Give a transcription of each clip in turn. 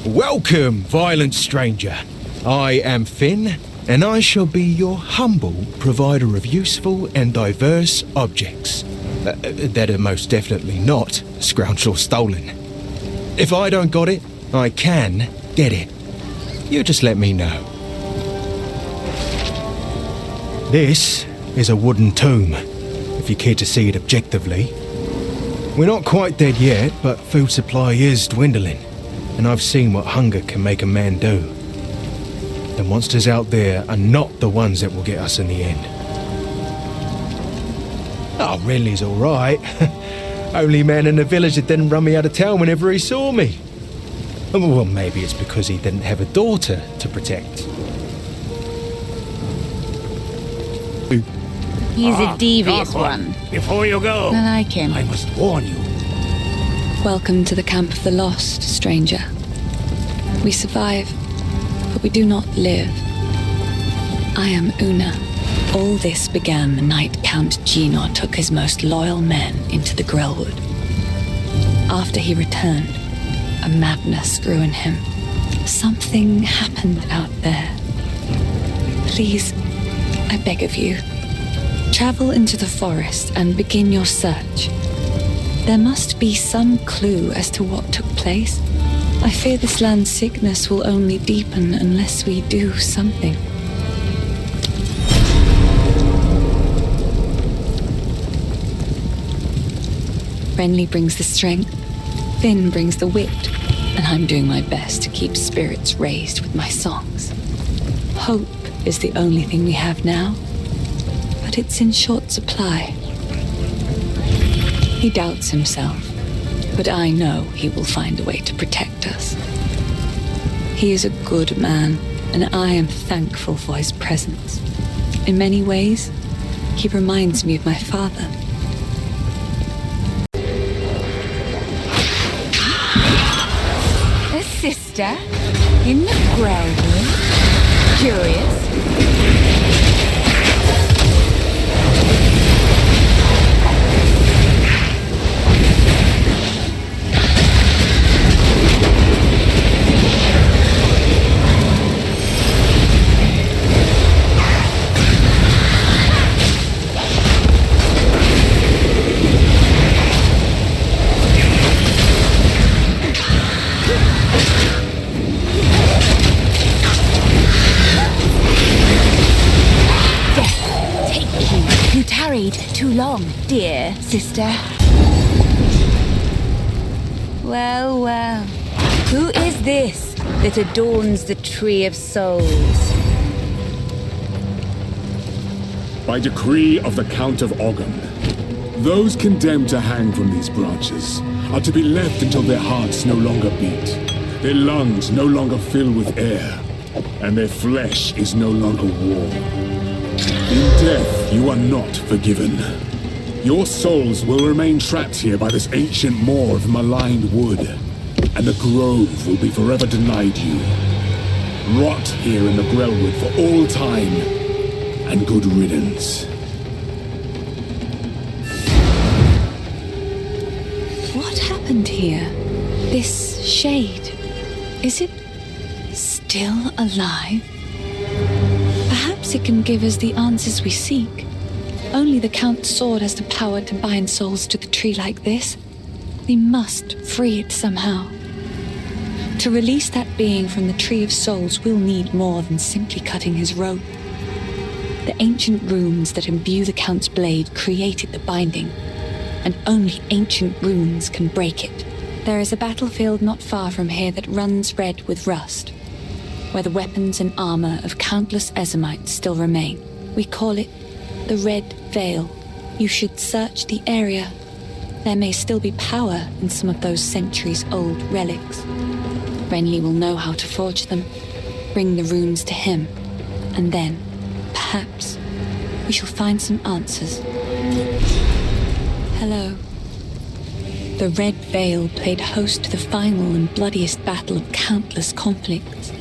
Welcome, violent stranger. I am Finn, and I shall be your humble provider of useful and diverse objects. That are most definitely not scrounged or stolen. If I don't got it, I can get it. You just let me know. This is a wooden tomb, if you care to see it objectively. We're not quite dead yet, but food supply is dwindling, and I've seen what hunger can make a man do. The monsters out there are not the ones that will get us in the end. Oh, Renly's alright. Only man in the village that didn't run me out of town whenever he saw me. Well, maybe it's because he didn't have a daughter to protect. He's a devious one. Before you go, I like him. I must warn you. Welcome to the Camp of the Lost, stranger. We survive, but we do not live. I am Una. All this began the night Count Gino took his most loyal men into the Grellwood. After he returned, a madness grew in him. Something happened out there. Please, I beg of you, travel into the forest and begin your search. There must be some clue as to what took place. I fear this land's sickness will only deepen unless we do something. Renly brings the strength, Finn brings the wit, and I'm doing my best to keep spirits raised with my songs. Hope is the only thing we have now, but it's in short supply. He doubts himself, but I know he will find a way to protect us. He is a good man, and I am thankful for his presence. In many ways, he reminds me of my father. A sister? In the Grellwood? Curious? Too long, dear sister. Well, well. Who is this that adorns the Tree of Souls? By decree of the Count of Ogham, those condemned to hang from these branches are to be left until their hearts no longer beat, their lungs no longer fill with air, and their flesh is no longer warm. In death, you are not forgiven. Your souls will remain trapped here by this ancient moor of maligned wood, and the grove will be forever denied you. Rot here in the Grellwood for all time, and good riddance. What happened here? This shade, is it still alive? Perhaps it can give us the answers we seek. Only the Count's sword has the power to bind souls to the tree like this. We must free it somehow. To release that being from the Tree of Souls, we'll need more than simply cutting his rope. The ancient runes that imbue the Count's blade created the binding, and only ancient runes can break it. There is a battlefield not far from here that runs red with rust, where the weapons and armor of countless Ezamites still remain. We call it the Red Veil. You should search the area. There may still be power in some of those centuries-old relics. Renly will know how to forge them, bring the runes to him, and then, perhaps, we shall find some answers. Hello. The Red Veil played host to the final and bloodiest battle of countless conflicts.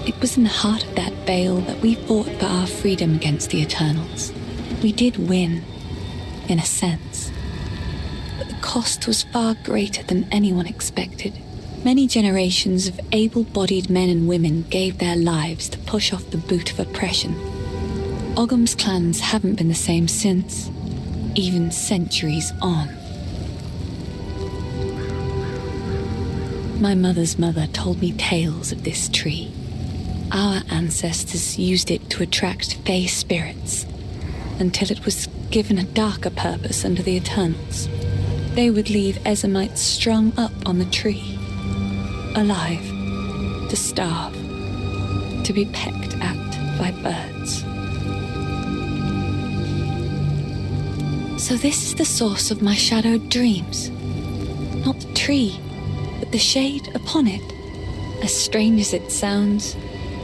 It was in the heart of that veil that we fought for our freedom against the Eternals. We did win, in a sense. But the cost was far greater than anyone expected. Many generations of able-bodied men and women gave their lives to push off the boot of oppression. Ogham's clans haven't been the same since, even centuries on. My mother's mother told me tales of this tree. Our ancestors used it to attract fey spirits, until it was given a darker purpose under the Eternals. They would leave Ezamites strung up on the tree, alive, to starve, to be pecked at by birds. So this is the source of my shadowed dreams. Not the tree, but the shade upon it. As strange as it sounds,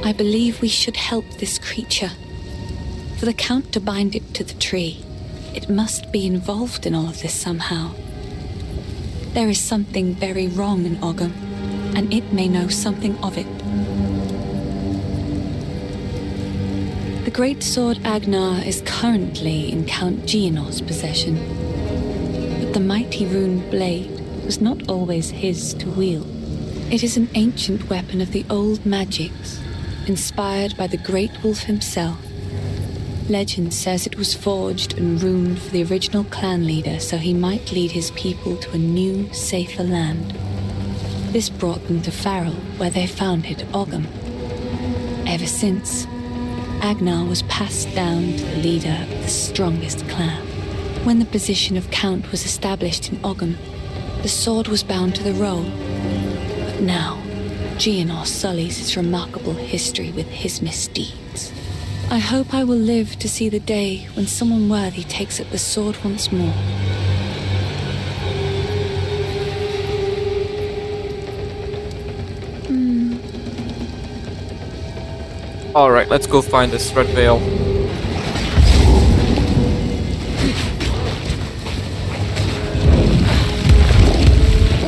I believe we should help this creature. For the Count to bind it to the tree, it must be involved in all of this somehow. There is something very wrong in Ogham, and it may know something of it. The great sword Agnar is currently in Count Geonor's possession, but the mighty rune blade was not always his to wield. It is an ancient weapon of the old magics, inspired by the Great Wolf himself. Legend says it was forged and runed for the original clan leader so he might lead his people to a new, safer land. This brought them to Farrell, where they founded Ogham. Ever since, Agnar was passed down to the leader of the strongest clan. When the position of Count was established in Ogham, the sword was bound to the roll. But now, Geonor sullies its remarkable history with his misdeeds. I hope I will live to see the day when someone worthy takes up the sword once more. Alright, let's go find this red veil.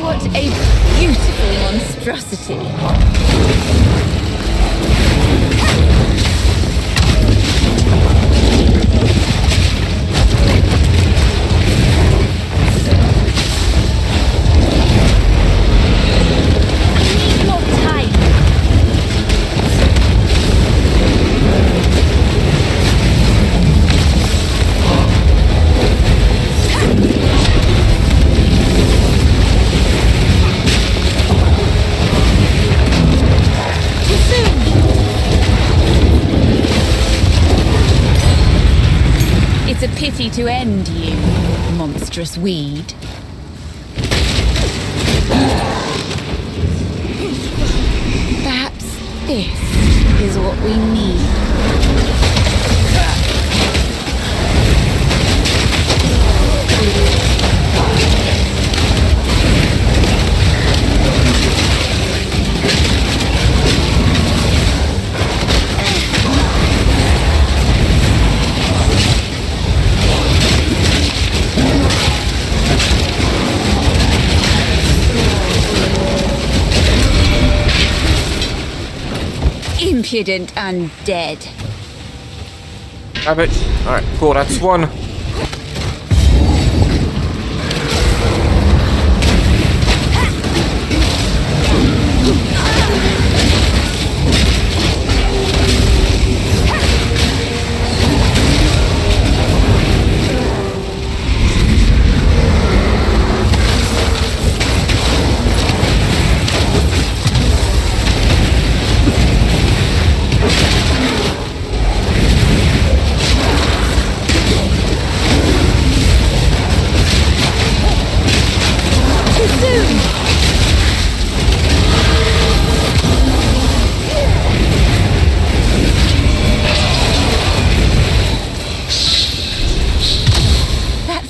What a beautiful monstrosity. It's a pity to end you, monstrous weed. Perhaps this is what we need. Impudent undead. Have it. Alright, cool, that's one.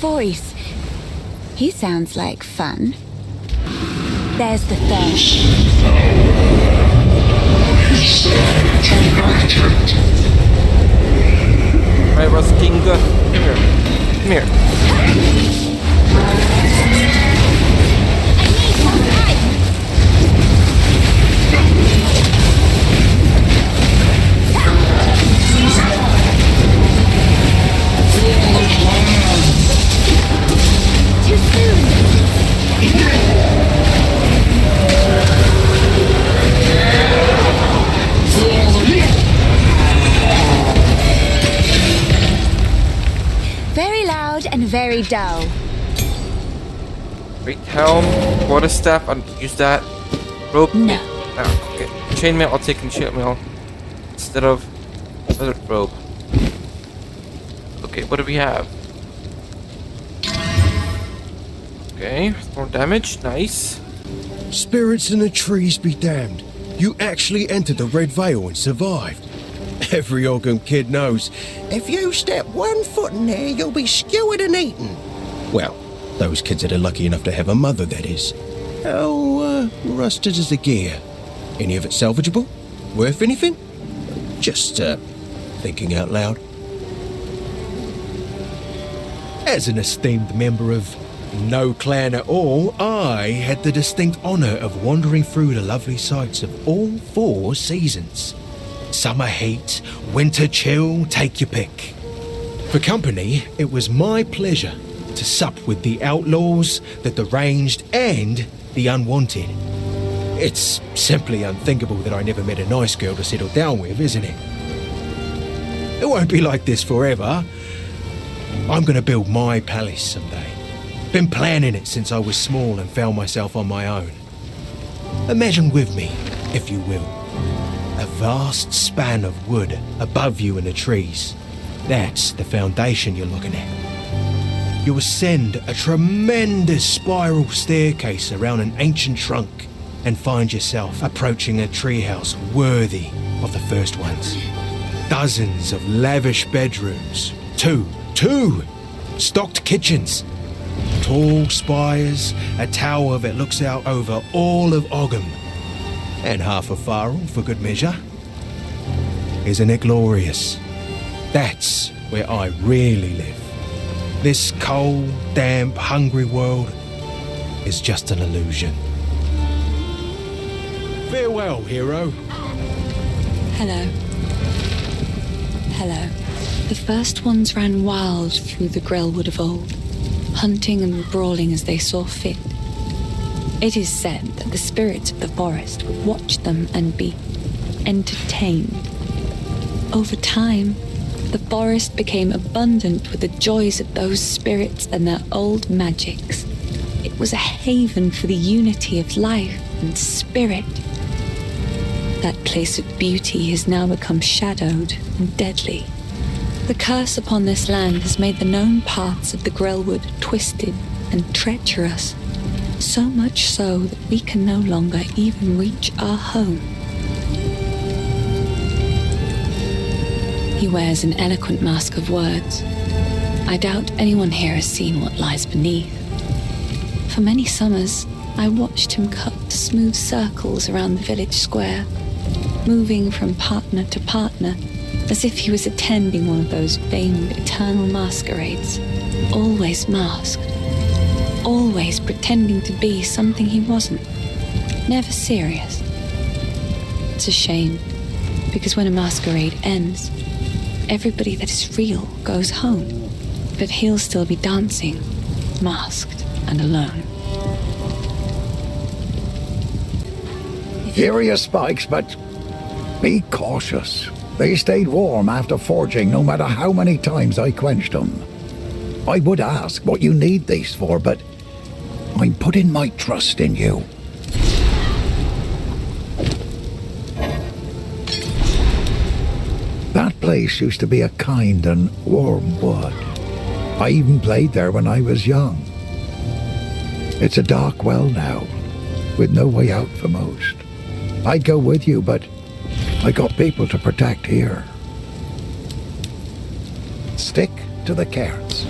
Voice. He sounds like fun. There's the third. Right, Ruskinga. Come here. Come here. Too soon. Great Dowel. Great helm, quarterstaff, I'll use that. Rope. No. Ah, okay. Chainmail, I'll take chainmail instead of rope. Okay, what do we have? Okay, more damage, nice. Spirits in the trees be damned. You actually entered the Red Veil and survived. Every Ogham kid knows, if you step 1 foot in there, you'll be skewered and eaten. Well, those kids that are lucky enough to have a mother, that is. How rusted is the gear? Any of it salvageable? Worth anything? Just, thinking out loud. As an esteemed member of no clan at all, I had the distinct honour of wandering through the lovely sights of all 4 seasons. Summer heat, winter chill, take your pick. For company, it was my pleasure to sup with the outlaws, the deranged, and the unwanted. It's simply unthinkable that I never met a nice girl to settle down with, isn't it? It won't be like this forever. I'm gonna build my palace someday. Been planning it since I was small and found myself on my own. Imagine with me, if you will, a vast span of wood above you in the trees. That's the foundation you're looking at. You ascend a tremendous spiral staircase around an ancient trunk and find yourself approaching a treehouse worthy of the first ones. Dozens of lavish bedrooms, two stocked kitchens, tall spires, a tower that looks out over all of Ogham, and half a Farrell for good measure. Isn't it glorious? That's where I really live. This cold, damp, hungry world is just an illusion. Farewell, hero. Hello. Hello. The first ones ran wild through the Grellwood of old, hunting and brawling as they saw fit. It is said that the spirits of the forest would watch them and be entertained. Over time, the forest became abundant with the joys of those spirits and their old magics. It was a haven for the unity of life and spirit. That place of beauty has now become shadowed and deadly. The curse upon this land has made the known paths of the Grellwood twisted and treacherous, so much so that we can no longer even reach our home. He wears an eloquent mask of words. I doubt anyone here has seen what lies beneath. For many summers, I watched him cut smooth circles around the village square, moving from partner to partner, as if he was attending one of those famed eternal masquerades, always masked, always pretending to be something he wasn't, never serious. It's a shame, because when a masquerade ends, everybody that is real goes home, but he'll still be dancing, masked and alone. Furious spikes, but be cautious. They stayed warm after forging no matter how many times I quenched them. I would ask what you need these for, but I'm putting my trust in you. That place used to be a kind and warm wood. I even played there when I was young. It's a dark well now, with no way out for most. I'd go with you, but I got people to protect here. Stick to the carrots.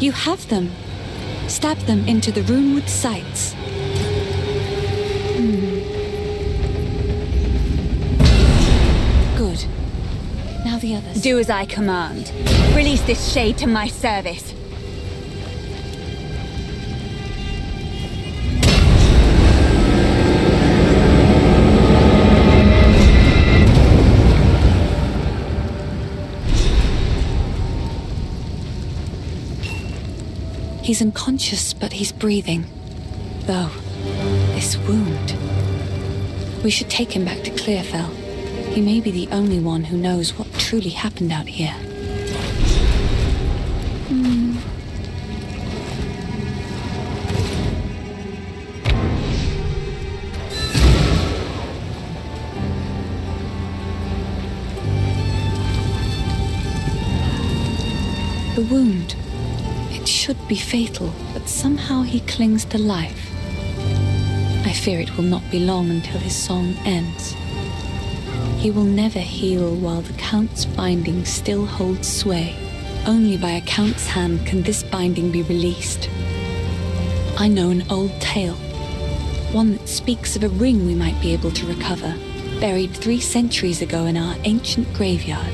You have them. Stab them into the runewood sights. Good. Now the others. Do as I command. Release this shade to my service. He's unconscious, but he's breathing. Though, this wound... We should take him back to Clearfell. He may be the only one who knows what truly happened out here. The wound. It should be fatal, but somehow he clings to life. I fear it will not be long until his song ends. He will never heal while the Count's binding still holds sway. Only by a Count's hand can this binding be released. I know an old tale, one that speaks of a ring we might be able to recover, buried 3 centuries ago in our ancient graveyard.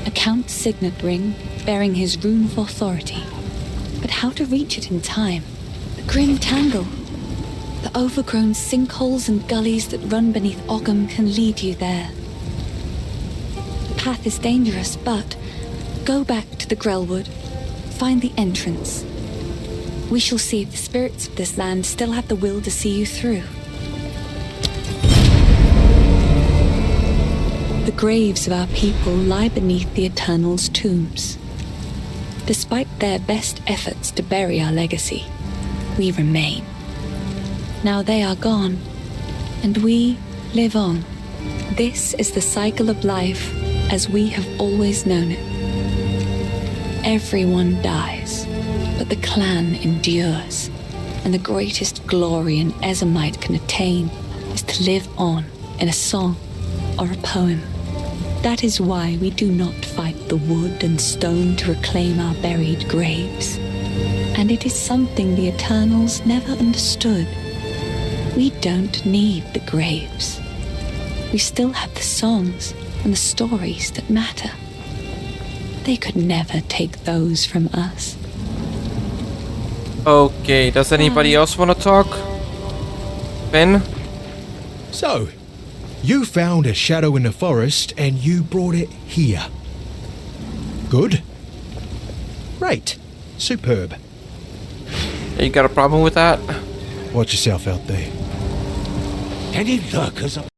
A Count's signet ring, bearing his rune of authority. But how to reach it in time? The grim tangle. The overgrown sinkholes and gullies that run beneath Ogham can lead you there. The path is dangerous, but go back to the Grelwood. Find the entrance. We shall see if the spirits of this land still have the will to see you through. The graves of our people lie beneath the Eternal's tombs. Despite their best efforts to bury our legacy, we remain. Now they are gone, and we live on. This is the cycle of life as we have always known it. Everyone dies, but the clan endures, and the greatest glory an Ezemite can attain is to live on in a song or a poem. That is why we do not fight the wood and stone to reclaim our buried graves. And it is something the Eternals never understood. We don't need the graves. We still have the songs and the stories that matter. They could never take those from us. Okay, does anybody else want to talk? Ben? So, you found a shadow in the forest and you brought it here. Good. Great. Superb. You got a problem with that? Watch yourself out there. Any lurkers